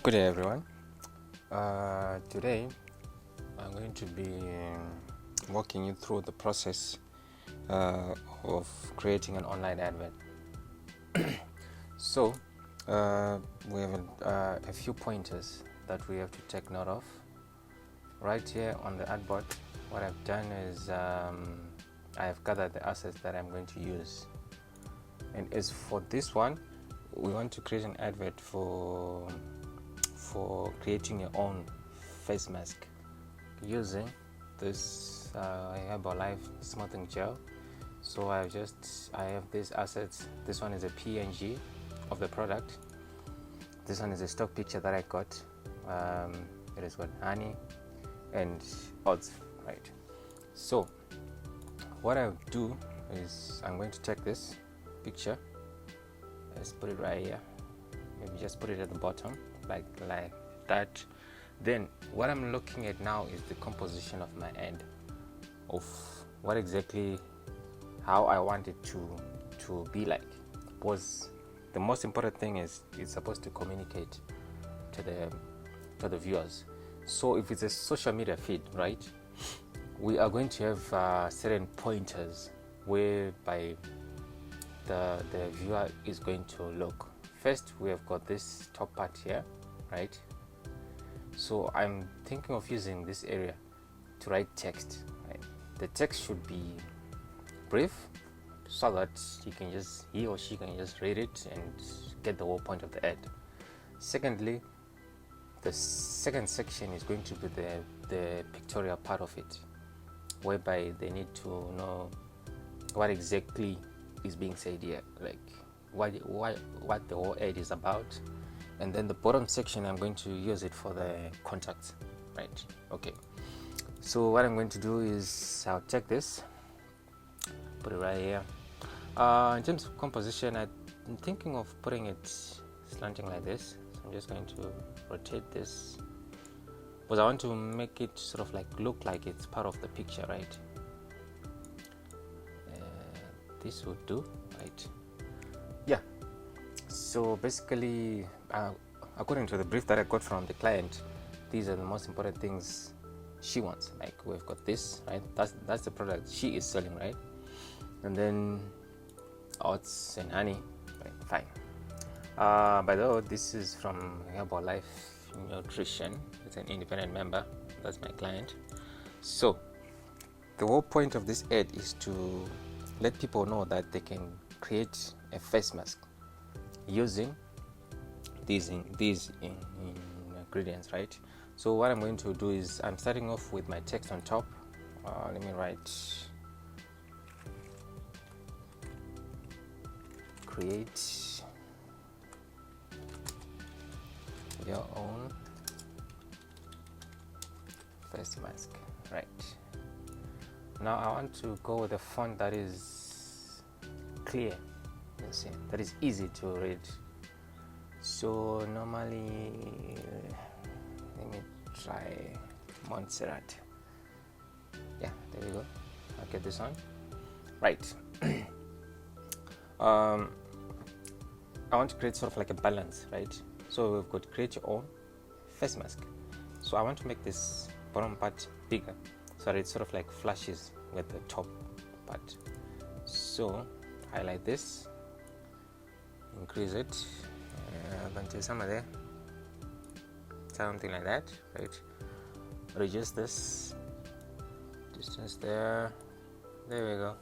Good day, everyone. Today I'm going to be walking you through the process of creating an online advert. So we have a few pointers that we have to take note of. Right here on the Advert, what I've done is I have gathered the assets that I'm going to use. And as for this one, we want to create an advert for creating your own face mask using this Herbalife smoothing gel. So I have these assets. This one is a PNG of the product. This one is a stock picture that I got. It has got honey and odds, right? So what I'll do is I'm going to take this picture. Let's put it right here. Maybe just put it at the bottom like that. Then what I'm looking at now is the composition of my ad, of what exactly, how I want it to be like, because the most important thing is it's supposed to communicate to the viewers. So if it's a social media feed, right, we are going to have certain pointers whereby the viewer is going to look. First, we have got this top part here, right? So I'm thinking of using this area to write text, right? The text should be brief so that he or she can just read it and get the whole point of the ad. Secondly, the second section is going to be the pictorial part of it, whereby they need to know what exactly is being said here, like what the whole ad is about. And then the bottom section, I'm going to use it for the contacts, right? Okay, so what I'm going to do is I'll take this, put it right here. In terms of composition, I'm thinking of putting it slanting like this. So I'm just going to rotate this because I want to make it sort of like look like it's part of the picture, right? This would do, right? Yeah. So basically, according to the brief that I got from the client, these are the most important things she wants. Like, we've got this, right? That's the product she is selling, right? And then oats and honey, right? Fine. By the way, this is from Herbalife Nutrition. It's an independent member. That's my client. So the whole point of this ad is to let people know that they can create a face mask using these ingredients, right? So what I'm going to do is I'm starting off with my text on top. Let me write create your own face mask, right? Now I want to go with a font that is clear, let's see, that is easy to read. So normally, let me try Montserrat. Yeah, there we go. I'll get this on. Right. I want to create sort of like a balance, right? So we've got create your own face mask. So I want to make this bottom part bigger so that it sort of like flashes with the top part. So highlight this, increase it until somewhere there, something like that, right? Reduce this distance there we go,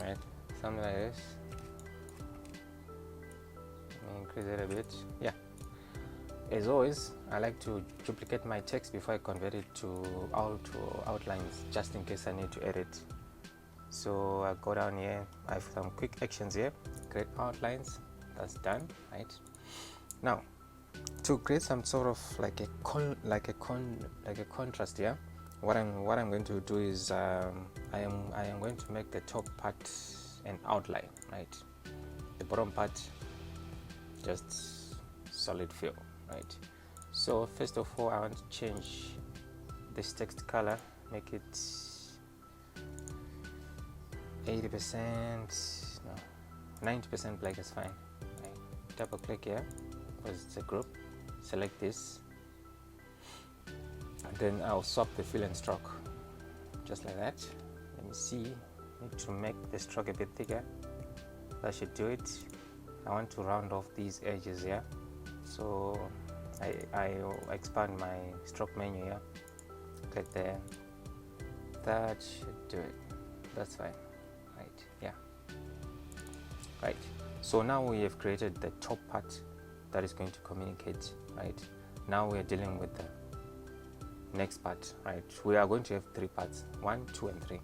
right? Something like this. Increase it a bit. Yeah, as always, I like to duplicate my text before I convert it to outlines, just in case I need to edit. So I'll go down here. I have some quick actions here. Create outlines. That's done, right? Now, to create some sort of like a contrast here, what I'm going to do is I am going to make the top part an outline, right? The bottom part just solid fill, right? So first of all, I want to change this text color, make it 80%, no, 90% black is fine. Right? Double click here because it's a group, select this, and then I'll swap the fill and stroke just like that. Let me see, need to make the stroke a bit thicker. That should do it. I want to round off these edges here, so I'll expand my stroke menu here, click there. That should do it. That's fine, right? Yeah, right. So now we have created the top part that is going to communicate, right? Now we are dealing with the next part, right? We are going to have 3 parts, 1, 2, and 3.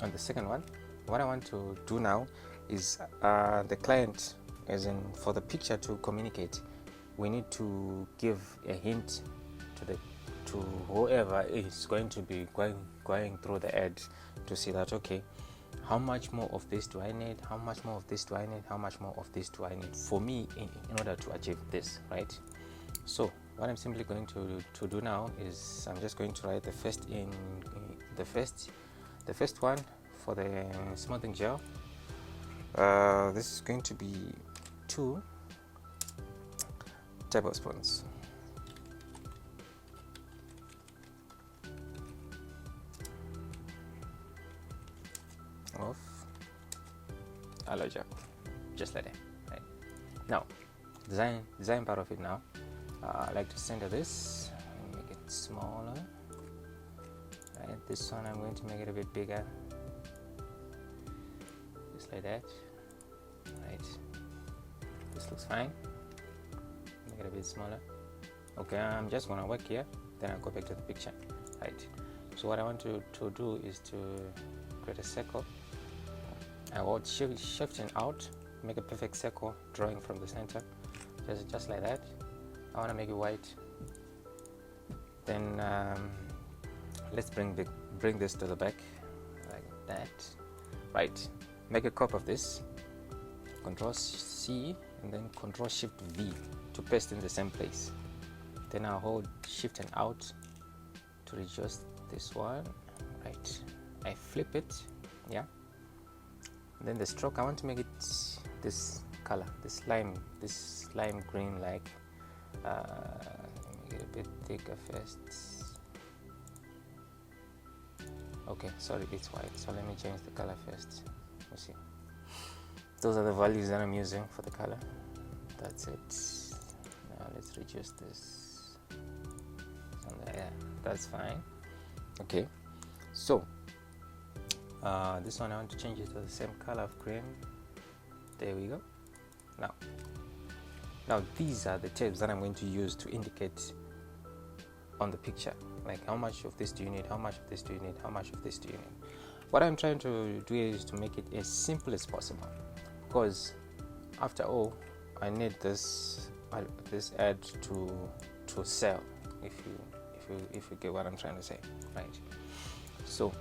On the second one, what I want to do now is the client, as in for the picture to communicate, we need to give a hint to whoever is going to be going through the ad to see that, okay, how much more of this do I need, how much more of this do I need, how much more of this do I need for me in order to achieve this, right? So what I'm simply going to do now is I'm just going to write the first one for the smoothing gel. This is going to be 2 tablespoons of aloe gel, just like that, right? Now design part of it. Now I like to center this and make it smaller, right? This one I'm going to make it a bit bigger, just like that, right? This looks fine. Make it a bit smaller. Okay, I'm just gonna work here, then I'll go back to the picture, right? So what I want to do is to create a circle. I will shift and out, make a perfect circle, drawing from the center, just like that. I want to make it white. Then let's bring this to the back like that, right? Make a copy of this, Control C and then Control Shift V to paste in the same place. Then I'll hold Shift and out to adjust this one, right? I flip it, yeah. Then the stroke, I want to make it this color, this lime green, like make it a bit thicker first. Okay, sorry, it's white, so let me change the color first. You see, those are the values that I'm using for the color. That's it. Now let's reduce this. There, that's fine. Okay, so this one I want to change it to the same color of green. There we go. Now these are the tabs that I'm going to use to indicate on the picture, like how much of this do you need, how much of this do you need, how much of this do you need. What I'm trying to do is to make it as simple as possible, because after all, I need this ad to sell, if you get what I'm trying to say, right? So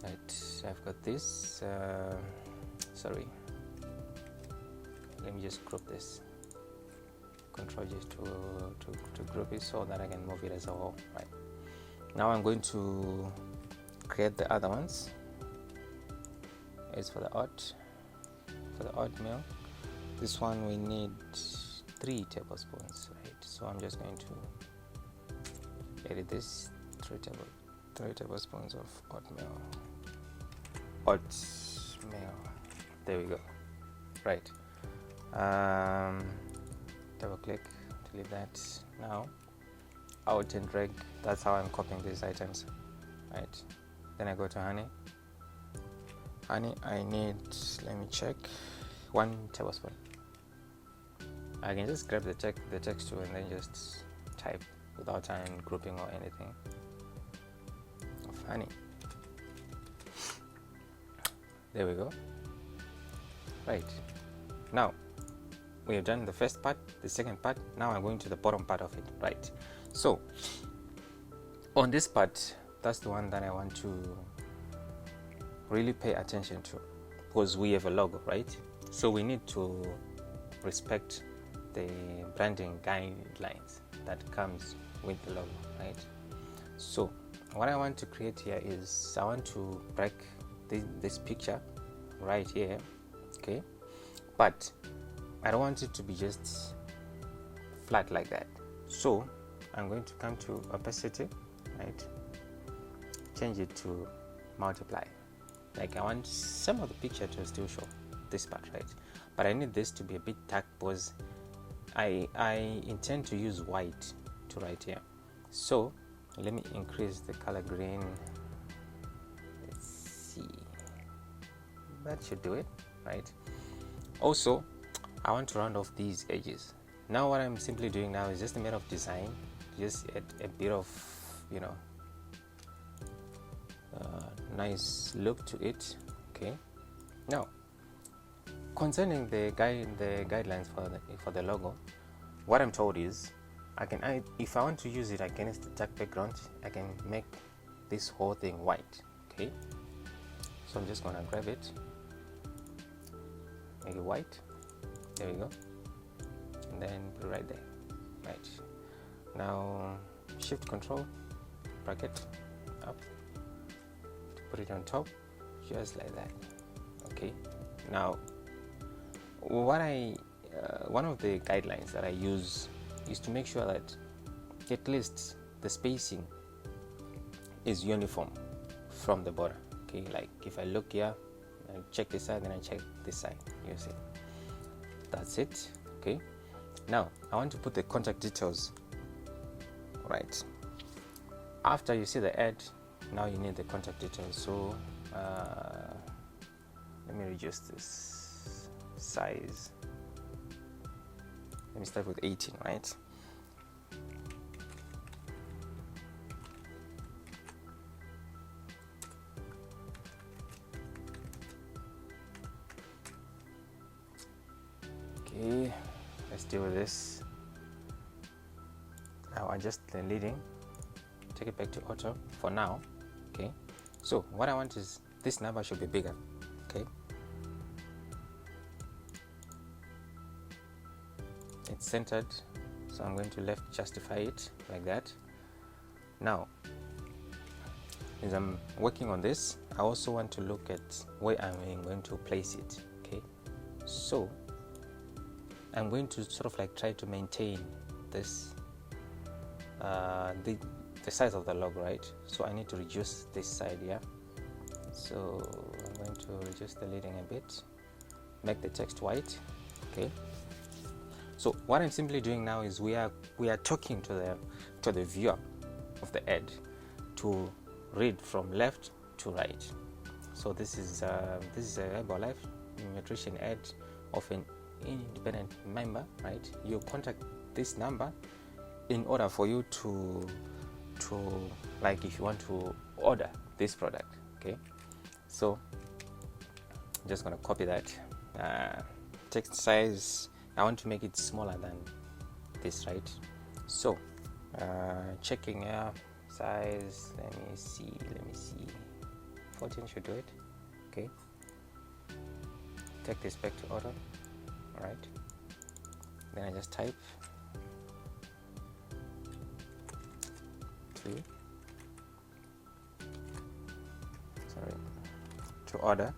I've got this, sorry, let me just group this, Control just to group it so that I can move it as a whole, right? Now I'm going to create the other ones. As for the oatmeal, this one we need 3 tablespoons, right? So I'm just going to edit this, 3 tablespoons of oatmeal. There we go, right? Double click to leave that. Now out and drag, that's how I'm copying these items, right? Then I go to honey, I need, let me check, 1 tablespoon. I can just grab the text tool and then just type without grouping or anything of honey. There we go, right? Now we have done the first part, the second part. Now I'm going to the bottom part of it, right? So on this part, that's the one that I want to really pay attention to, because we have a logo, right? So we need to respect the branding guidelines that comes with the logo, right? So what I want to create here is I want to break this picture right here, okay? But I don't want it to be just flat like that. So I'm going to come to opacity, right, change it to multiply. Like I want some of the picture to still show this part, right, but I need this to be a bit dark because I intend to use white to write here. So let me increase the color green. Let's see, that should do it, right? Also, I want to round off these edges. Now what I'm simply doing now is just a matter of design, just add a bit of, you know, nice look to it. Okay, now concerning the guidelines for the logo, what I'm told is if I want to use it against the dark background, I can make this whole thing white. Okay, so I'm just gonna grab it, make it white. There we go, and then put it right there. Right now, shift control bracket up to put it on top, just like that. Okay, now one of the guidelines that I use is to make sure that at least the spacing is uniform from the border. Okay, like if I look here, I check this side, then I check this side, you see, that's it. Okay, now I want to put the contact details right after you see the ad. Now you need the contact details, so let me reduce this size. Let me start with 18, right? Okay, let's deal with this. I'll adjust the leading, take it back to auto for now. Okay, so what I want is this number should be bigger. Okay, it's centered, so I'm going to left justify it like that. Now as I'm working on this, I also want to look at where I'm going to place it. Okay, so I'm going to sort of like try to maintain this the size of the logo, right? So I need to reduce this side here. So I'm going to reduce the leading a bit, make the text white. Okay, so what I'm simply doing now is we are talking to the viewer of the ad to read from left to right. So this is a Herbalife nutrition ad of an independent member, right? You contact this number in order for you to like if you want to order this product. Okay, so I'm just gonna copy that. Text size, I want to make it smaller than this, right? So checking size, let me see 14 should do it. Okay, take this back to auto. All right, then I just type 2 to order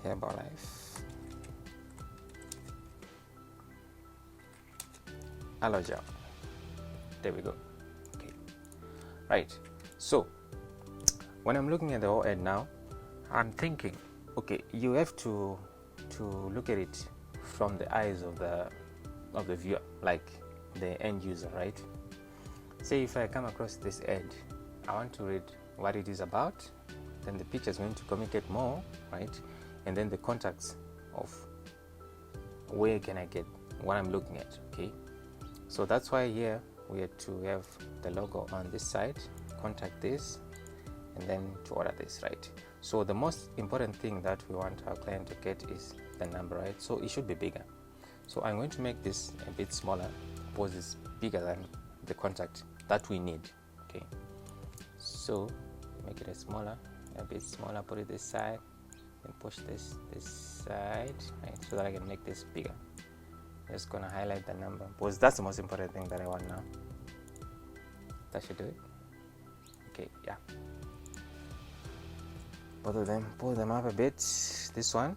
Herbalife aloe gel. There we go. Okay, right, so when I'm looking at the whole ad now, I'm thinking, okay, you have to look at it from the eyes of the viewer, like the end user, right? Say if I come across this ad, I want to read what it is about, then the picture is going to communicate more, right? And then the contacts of where can I get what I'm looking at. Okay, so that's why here we had to have the logo on this side, contact this, and then to order this, right? So the most important thing that we want our client to get is the number, right? So it should be bigger. So I'm going to make this a bit smaller because it's bigger than the contact that we need. Okay, so make it a bit smaller, put it this side, and push this side, right, so that I can make this bigger. Just gonna highlight the number because that's the most important thing that I want now. That should do it. Okay, yeah, both of them, pull them up a bit. This one,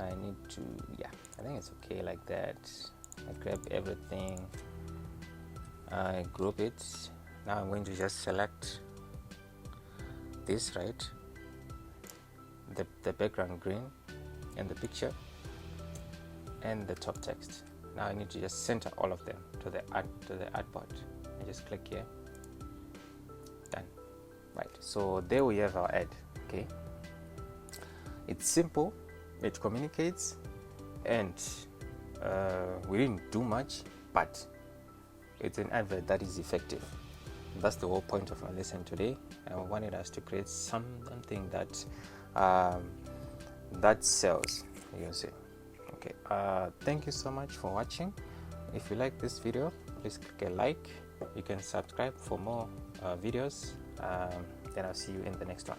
I need to, yeah, I think it's okay like that. I grab everything, I group it. Now I'm going to just select this, right, the background green and the picture and the top text. Now I need to just center all of them to the artboard. I just click here, done. Right, so there we have our ad. Okay, it's simple, it communicates, and we didn't do much, but it's an advert that is effective. That's the whole point of my lesson today. I wanted us to create something that that sells, you see. Okay, thank you so much for watching. If you like this video, please click a like. You can subscribe for more videos. Then I'll see you in the next one.